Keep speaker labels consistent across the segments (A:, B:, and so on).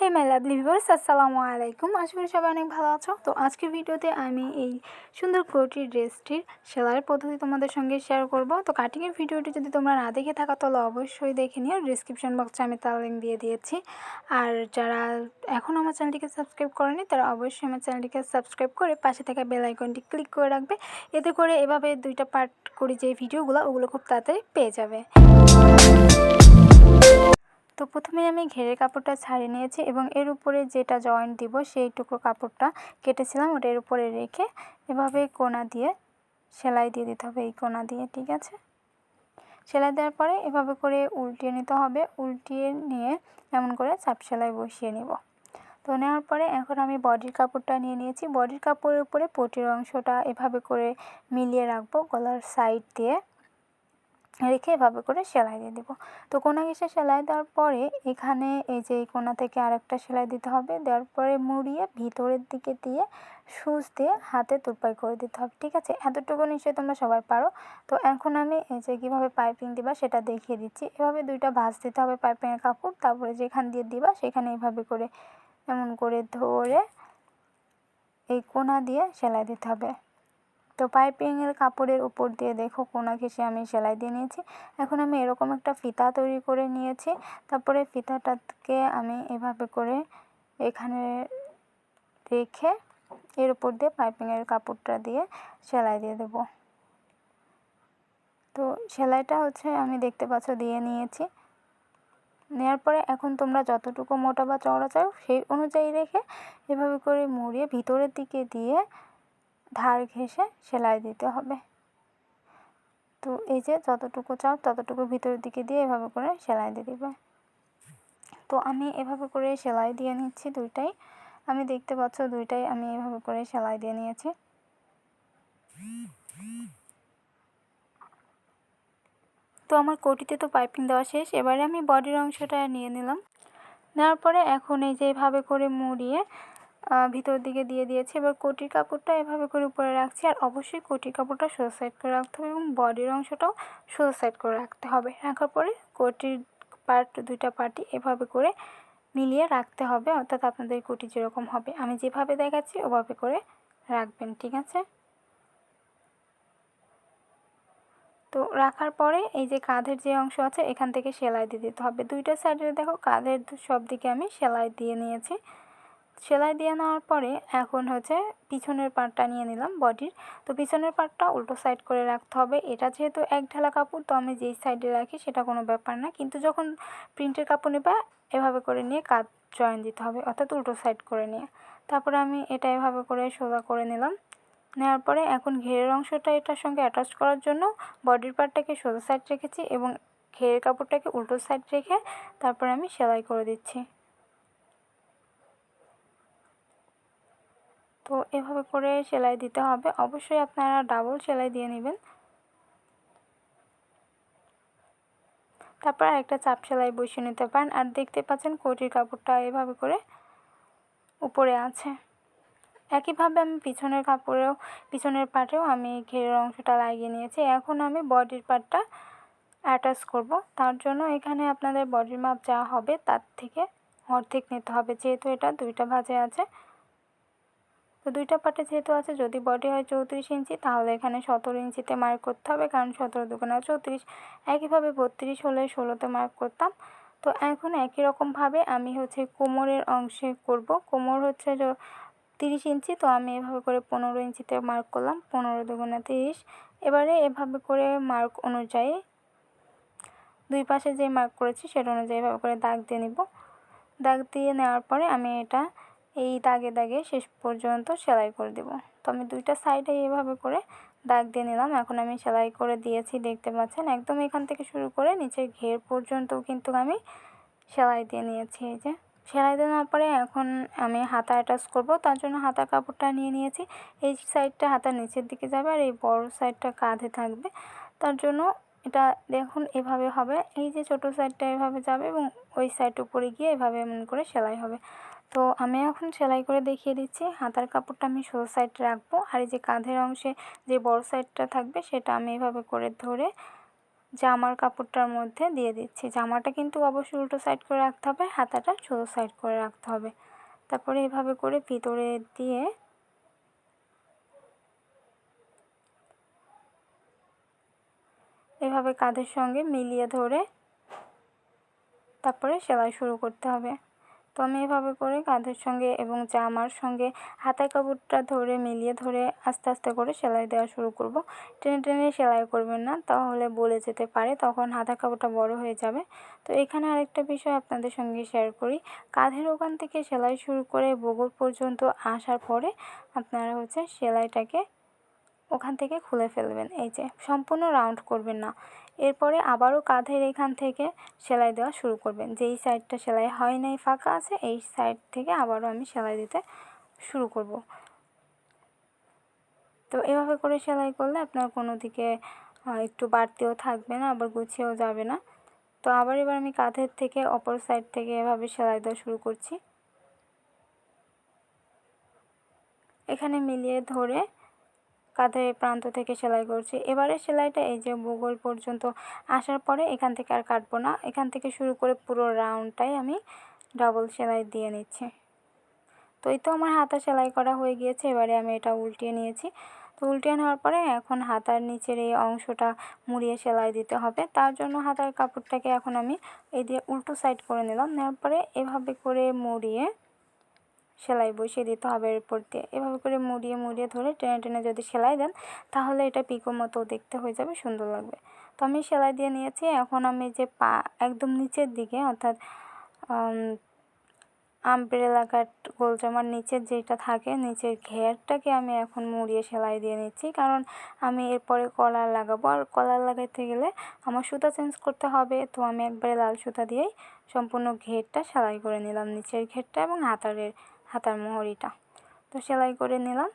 A: Hey my lovely viewers, আসসালামু আলাইকুম। আশা করি সবাই অনেক ভালো আছো। তো আজকের ভিডিওতে আমি এই সুন্দর কোটি ড্রেসটির সেলাইয়ের পদ্ধতি তোমাদের সঙ্গে শেয়ার করব। তো কাটিংয়ের ভিডিওটি যদি তোমরা না দেখে থাকো তাহলে অবশ্যই দেখে নিও। ডিসক্রিপশন বক্সে আমি তার লিঙ্ক দিয়ে দিয়েছি। আর যারা এখন আমার চ্যানেলটিকে সাবস্ক্রাইব করেনি তারা অবশ্যই আমার চ্যানেলটিকে সাবস্ক্রাইব করে পাশে থাকা বেল আইকনটি ক্লিক করে রাখবে। এতে করে এভাবে দুইটা পার্ট করি যে ভিডিওগুলো ওগুলো খুব তাড়াতাড়ি পেয়ে যাবে। তো প্রথমে আমি ঘেরের কাপড়টা ছাড়িয়ে নিয়েছি এবং এর উপরে যেটা জয়েন্ট দিব সেই টুকরো কাপড়টা কেটেছিলাম ওটা এর উপরে রেখে এভাবে কোনা দিয়ে সেলাই দিয়ে দিতে হবে, এই কোনা দিয়ে। ঠিক আছে, সেলাই দেওয়ার পরে এভাবে করে উল্টিয়ে নিতে হবে। উল্টিয়ে নিয়ে এমন করে চাপ সেলাই বসিয়ে নিব। তো নেওয়ার পরে এখন আমি বডির কাপড়টা নিয়ে নিয়েছি। বডির কাপড়ের উপরে পটির অংশটা এভাবে করে মিলিয়ে রাখবো গলার সাইড দিয়ে রেখে এভাবে করে সেলাই দিয়ে দেবো। তো কোনা ঘেঁষে সেলাই দেওয়ার পরে এখানে এই যে এই কোনা থেকে আরেকটা সেলাই দিতে হবে। দেওয়ার পরে মুড়িয়ে ভিতরের দিকে দিয়ে সুচ দিয়ে হাতে তুরপাই করে দিতে হবে। ঠিক আছে, এতটুকু নিশ্চয়ই তোমরা সবাই পারো। তো এখন আমি এই যে কীভাবে পাইপিং দিবা সেটা দেখিয়ে দিচ্ছি। এভাবে দুইটা ভাঁজ দিতে হবে পাইপিংয়ের কাপড়, তারপরে যেখান দিয়ে দিবা সেখানে এভাবে করে এমন করে ধরে এই কোনা দিয়ে সেলাই দিতে হবে। তো পাইপিংয়ের কাপড়ের উপর দিয়ে দেখো কোনা ঘেঁষে আমি সেলাই দিয়ে নিয়েছি। এখন আমি এরকম একটা ফিতা তৈরি করে নিয়েছি। তারপরে ফিতাটাকে আমি এভাবে করে এখানে রেখে এর উপর দিয়ে পাইপিংয়ের কাপড়টা দিয়ে সেলাই দিয়ে দেব। তো সেলাইটা আমি দেখতে পাচ্ছ দিয়ে নিয়েছি। নেওয়ার পরে এখন তোমরা যতটুকু মোটা বা চওড়া চাও সেই অনুযায়ী রেখে এভাবে করে মুড়িয়ে ভিতরের দিকে দিয়ে ধার ঘেঁষে সেলাই দিতে হবে। তো এই যে যতটুকু চাও ততটুকু ভিতরের দিকে দিয়ে এভাবে করে সেলাই দিয়ে দিবে। তো আমি এভাবে করে সেলাই দিয়ে নিচ্ছি দুইটাই। আমি দেখতে পাচ্ছ দুইটাই আমি এভাবে করে সেলাই দিয়ে নিয়েছি। তো আমার কোটিতে তো পাইপিং দেওয়া শেষ। এবারে আমি বডির অংশটা নিয়ে নিলাম। নেওয়ার পরে এখন এই যে এভাবে করে মুড়িয়ে ভিতর দিকে দিয়ে দিয়েছি। এবার কোটির কাপড়টা এভাবে করে উপরে রাখছি। আর অবশ্যই কোটির কাপড়টা সোজা সাইড করে রাখতে হবে এবং বডির অংশটাও সোজা সাইড করে রাখতে হবে। রাখার পরে কোটির দুইটা পার্টই এভাবে করে মিলিয়ে রাখতে হবে, অর্থাৎ আপনাদের কোটি যেরকম হবে আমি যেভাবে দেখাচ্ছি ওভাবে করে রাখবেন। ঠিক আছে, তো রাখার পরে এই যে কাঁধের যে অংশ আছে এখান থেকে সেলাই দিয়ে দিতে হবে। দুইটা সাইডে দেখো কাঁধের সব দিকে আমি সেলাই দিয়ে নিয়েছি। সেলাই দিয়ে নেওয়ার পরে এখন পিছনের পার্টটা নিয়ে নিলাম বডির। তো পিছনের পার্টটা উল্টো সাইড করে রাখতে হবে। এটা যেহেতু এক ঢালা কাপড় তো আমি যেই সাইডে রাখি সেটা কোনো ব্যাপার না, কিন্তু যখন প্রিন্টের কাপড় নেবা এভাবে করে নিয়ে কাঁধ জয়েন দিতে হবে, অর্থাৎ উল্টো সাইড করে নিয়ে। তারপরে আমি এটা এভাবে করে সোজা করে নিলাম। নেওয়ার পরে এখন ঘেরের অংশটা এটার সঙ্গে অ্যাটাচ করার জন্য বডির পার্টটাকে সোজা সাইড রেখেছি এবং ঘেরের কাপড়টাকে উল্টো সাইড রেখে তারপরে আমি সেলাই করে দিচ্ছি। তো এভাবে করে সেলাই দিতে হবে। অবশ্যই আপনারা ডাবল সেলাই দিয়ে নেবেন। তারপর একটা চাপ সেলাই বসিয়ে নিতে পারেন। আর দেখতে পাচ্ছেন কোটির কাপড়টা এভাবে করে উপরে আছে। একইভাবে আমি পিছনের পার্টেও আমি ঘেরের অংশটা লাগিয়ে নিয়েছি। এখন আমি বডির পার্টটা অ্যাটাচ করব। তার জন্য এখানে আপনাদের বডির মাপ যা হবে তার থেকে অর্ধেক নিতে হবে, যেহেতু এটা দুইটা ভাঁজে আছে। তো দুইটা পার্টে যেহেতু আছে, যদি বডি হয় 34 ইঞ্চি তাহলে এখানে 17 ইঞ্চিতে মার্ক করতে হবে, কারণ 17 দুগুণে 34। একইভাবে 32 হলে 16তে মার্ক করতাম। তো এখন একই রকমভাবে আমি কোমরের অংশে করব। কোমর 30 ইঞ্চি, তো আমি এভাবে করে 15 ইঞ্চিতে মার্ক করলাম। 15 দুগুণে 30। এবারে এভাবে করে মার্ক অনুযায়ী দুই পাশে যে মার্ক করেছি সেটা অনুযায়ী এভাবে করে দাগ দিয়ে নিব। দাগ দিয়ে নেওয়ার পরে আমি এটা এই দাগে দাগে শেষ পর্যন্ত সেলাই করে দেব। তো আমি দুইটা সাইডে এভাবে করে দাগ দিয়ে নিলাম। এখন আমি সেলাই করে দিয়েছি, দেখতে পাচ্ছেন একদম এখান থেকে শুরু করে নিচের ঘের পর্যন্তও কিন্তু আমি সেলাই দিয়ে নিয়েছি। এই যে সেলাই দিয়ে নেওয়ার পরে এখন আমি হাতা অ্যাটাচ করব। তার জন্য হাতার কাপড়টা নিয়ে নিয়েছি। এই সাইডটা হাতার নিচের দিকে যাবে আর এই বড় সাইডটা কাঁধে থাকবে। তার জন্য এটা দেখুন এভাবে হবে, এই যে ছোটো সাইডটা এভাবে যাবে এবং ওই সাইড উপরে গিয়ে এভাবে এমন করে সেলাই হবে। তো আমি এখন সেলাই করে দেখিয়ে দিচ্ছি। হাতার কাপড়টা আমি সোজা সাইড রাখবো আর এই যে কাঁধের অংশে যে বড় সাইডটা থাকবে সেটা আমি এভাবে করে ধরে জামার কাপড়টার মধ্যে দিয়ে দিচ্ছি। জামাটা কিন্তু অবশ্যই উল্টো সাইড করে রাখতে হবে, হাতাটা সোজা সাইড করে রাখতে হবে। তারপরে এভাবে করে ভিতরে দিয়ে এভাবে কাঁধের সঙ্গে মিলিয়ে ধরে তারপরে সেলাই শুরু করতে হবে। তো আমি এভাবে করে কাঁধের সঙ্গে এবং জামার সঙ্গে হাতার কাপড়টা ধরে মিলিয়ে ধরে আস্তে আস্তে করে সেলাই দেওয়া শুরু করব। টেনে টেনে সেলাই করবেন না, তাহলে বলে যেতে পারে, তখন হাতার কাপড়টা বড় হয়ে যাবে। তো এখানে আরেকটা বিষয় আপনাদের সঙ্গে শেয়ার করি, কাঁধের ওখান থেকে সেলাই শুরু করে বগল পর্যন্ত আসার পরে আপনারা সেলাইটাকে ওখান থেকে খুলে ফেলবেন। এই যে সম্পূর্ণ রাউন্ড করবেন না। এরপরে আবারও কাঁধের এখান থেকে সেলাই দেওয়া শুরু করবেন। যেই সাইডটা সেলাই হয় নাই, ফাঁকা আছে, এই সাইড থেকে আবারও আমি সেলাই দিতে শুরু করব। তো এভাবে করে সেলাই করলে আপনার কোনো দিকে একটু বাড়তিও থাকবে না, আবার গুছিয়েও যাবে না। তো এবার আমি কাঁধের থেকে অপর সাইড থেকে এভাবে সেলাই দেওয়া শুরু করছি। এখানে মিলিয়ে ধরে কাঁধের প্রান্ত থেকে সেলাই করছি। এবারে সেলাইটা এই যে বগল পর্যন্ত আসার পরে এখান থেকে আর কাটবো না, এখান থেকে শুরু করে পুরো রাউন্ডটাই আমি ডাবল সেলাই দিয়ে নিচ্ছি। তো এই তো আমার হাতা সেলাই করা হয়ে গিয়েছে। এবারে আমি এটা উল্টিয়ে নিয়েছি। তো উল্টিয়ে নেওয়ার পরে এখন হাতার নিচের এই অংশটা মুড়িয়ে সেলাই দিতে হবে। তার জন্য হাতার কাপড়টাকে এখন আমি এই দিয়ে উল্টো সাইড করে নিলাম। নেওয়ার পরে এভাবে করে মুড়িয়ে সেলাই বসিয়ে দিতে হবে এর উপর দিয়ে। এভাবে করে মুড়িয়ে মুড়িয়ে ধরে টেনে টেনে যদি সেলাই দেন, তাহলে এটা পিকো মতো দেখতে হয়ে যাবে, সুন্দর লাগবে। তো আমি সেলাই দিয়ে নিয়েছি। এখন আমি যে পা একদম নিচের দিকে, অর্থাৎ আমব্রেলা কাট গোল জামার নিচের যেটা থাকে, নিচের ঘেরটাকে আমি এখন মুড়িয়ে সেলাই দিয়ে নিচ্ছি, কারণ আমি এরপরে কলার লাগাবো। আর কলার লাগাতে গেলে আমার সুতা চেঞ্জ করতে হবে। তো আমি একবারে লাল সুতা দিয়েই সম্পূর্ণ ঘেরটা সেলাই করে নিলাম, নিচের ঘেরটা এবং হাতার মোহরিটা। তো সেলাই করে নিলাম।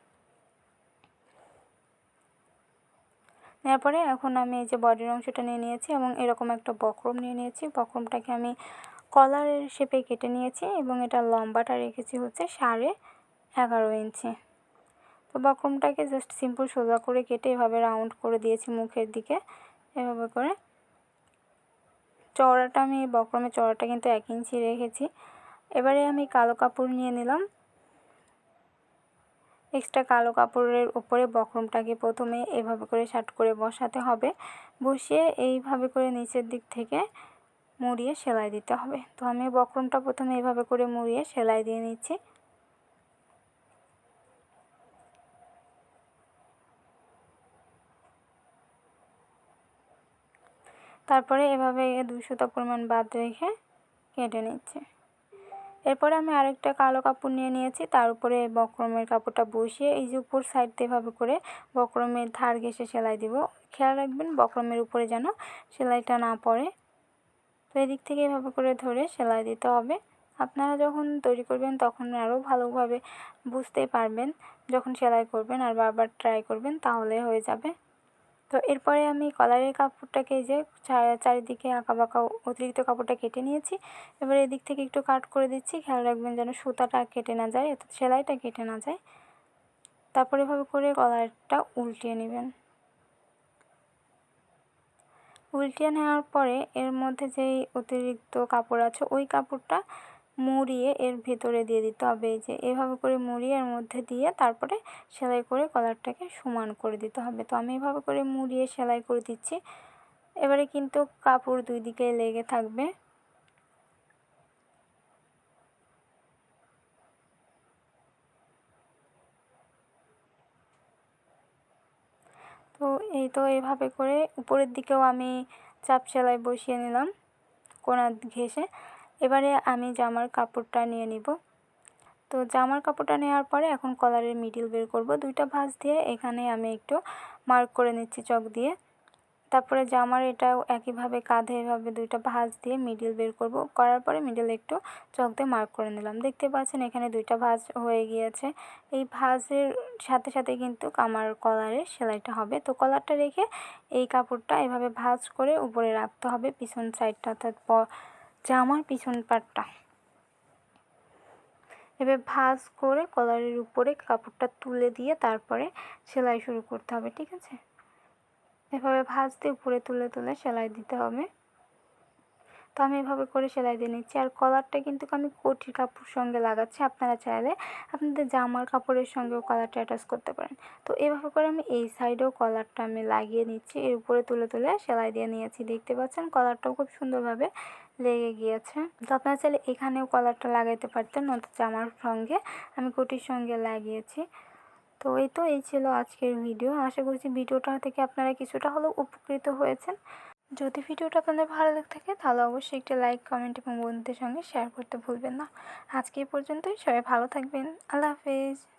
A: নেওয়ার পরে এখন আমি এই যে বডির অংশটা নিয়ে নিয়েছি এবং এরকম একটা বক্রম নিয়ে নিয়েছি। বক্রমটাকে আমি কলারের শেপে কেটে নিয়েছি এবং এটা লম্বাটা রেখেছি 11.5 ইঞ্চি। তো বক্রমটাকে জাস্ট সিম্পল সোজা করে কেটে এভাবে রাউন্ড করে দিয়েছি মুখের দিকে। এভাবে করে চওড়াটা আমি বক্রমের চওড়াটা কিন্তু 1 ইঞ্চি রেখেছি। এবারে আমি কালো কাপড় নিয়ে নিলাম। এক্সট্রা কালো কাপড়ের উপরে বক্রমটাকে প্রথমে এভাবে করে শার্ট করে বসাতে হবে। বসিয়ে এইভাবে করে নিচের দিক থেকে মুড়িয়ে সেলাই দিতে হবে। তো আমি বক্রমটা প্রথমে এভাবে করে মুড়িয়ে সেলাই দিয়ে নিচ্ছি। তারপরে এভাবে 2 সুতা পরিমাণ বাদ রেখে কেটে নিচ্ছি। এরপরে আমি আরেকটা কালো কাপড় নিয়ে নিয়েছি, তার উপরে বক্রমের কাপড়টা বসিয়ে এই যে উপর সাইড দিয়ে এভাবে করে বক্রমের ধার ঘেঁষে সেলাই দিব। খেয়াল রাখবেন বক্রমের উপরে যেন সেলাইটা না পড়ে। তো এদিক থেকে এভাবে করে ধরে সেলাই দিতে হবে। আপনারা যখন তৈরি করবেন তখন আরও ভালোভাবে বুঝতে পারবেন, যখন সেলাই করবেন আর বারবার ট্রাই করবেন তাহলে হয়ে যাবে। তো এরপরে আমি কলারের কাপড়টাকে যে চারিদিকে আঁকাবাঁকা অতিরিক্ত কাপড়টা কেটে নিয়েছি। এবার এদিক থেকে একটু কাট করে দিচ্ছি। খেয়াল রাখবেন যেন সুতাটা কেটে না যায়, অর্থাৎ সেলাইটা কেটে না যায়। তারপরে এভাবে করে কলারটা উল্টিয়ে নেবেন। উল্টিয়ে নেওয়ার পরে এর মধ্যে যেই অতিরিক্ত কাপড় আছে ওই কাপড়টা মুড়িয়ে এর ভিতরে দিয়ে দিতে হবে। এই যে এভাবে করে মুড়িয়ে এর মধ্যে দিয়ে তারপরে সেলাই করে কলারটাকে সমান করে দিতে হবে। তো আমি এভাবে করে মুড়িয়ে সেলাই করে দিচ্ছি। এবারে কিন্তু কাপড় দুই দিকে লেগে থাকবে। তো এই তো এভাবে করে উপরের দিকেও আমি চাপ সেলাই বসিয়ে নিলাম কোনা ঘেঁষে। এবারে আমি জামার কাপড়টা নিয়ে নিব। তো জামার কাপড়টা নেওয়ার পরে এখন কলারের মিডিল বের করব। 2টা ভাঁজ দিয়ে এখানে আমি একটু মার্ক করে নিচ্ছি চক দিয়ে। তারপরে জামার এটাও একইভাবে কাঁধে এভাবে 2টা ভাঁজ দিয়ে মিডিল বের করব। করার পরে মিডিল একটু চক দিয়ে মার্ক করে নিলাম। দেখতে পাচ্ছেন এখানে 2টা ভাঁজ হয়ে গিয়েছে। এই ভাঁজের সাথে সাথে কিন্তু আমার কলারের সেলাইটা হবে। তো কলারটা রেখে এই কাপড়টা এভাবে ভাঁজ করে উপরে রাখতে হবে, পিছন সাইডটা, অর্থাৎ জামার পিছন পাটটা এভাবে ভাঁজ করে কলারের উপরে কাপড়টা তুলে দিয়ে তারপরে সেলাই শুরু করতে হবে, ঠিক আছে। এভাবে ভাঁজ দিয়ে উপরে তুলে তুলে সেলাই দিতে হবে। তো আমি এভাবে করে সেলাই দিয়ে নিচ্ছি। আর কলারটা কিন্তু আমি কোটির কাপড় সঙ্গে লাগাচ্ছি, আপনারা চাইলে আপনাদের জামার কাপড়ের সঙ্গেও কলারটা অ্যাটাচ করতে পারেন। তো এভাবে করে আমি এই সাইডেও কলারটা আমি লাগিয়ে নিচ্ছি, এর উপরে তুলে তুলে সেলাই দিয়ে নিয়েছি। দেখতে পাচ্ছেন কলারটাও খুব সুন্দরভাবে লেগে গিয়েছে। তো আপনারা চাইলে এখানেও কলারটা লাগাইতে পারতেন, নয়তো জামার সঙ্গে আমি কোটির সঙ্গে লাগিয়েছি। তো এই ছিল আজকের ভিডিও। আশা করছি ভিডিওটা থেকে আপনারা কিছুটা হলেও উপকৃত হয়েছেন। যদি ভিডিওটা আপনাদের ভালো লেগে থাকে তাহলে অবশ্যই একটা লাইক, কমেন্ট এবং বন্ধুদের সঙ্গে শেয়ার করতে ভুলবেন না। আজকে এই পর্যন্তই। সবাই ভালো থাকবেন। আল্লাহ হাফেজ।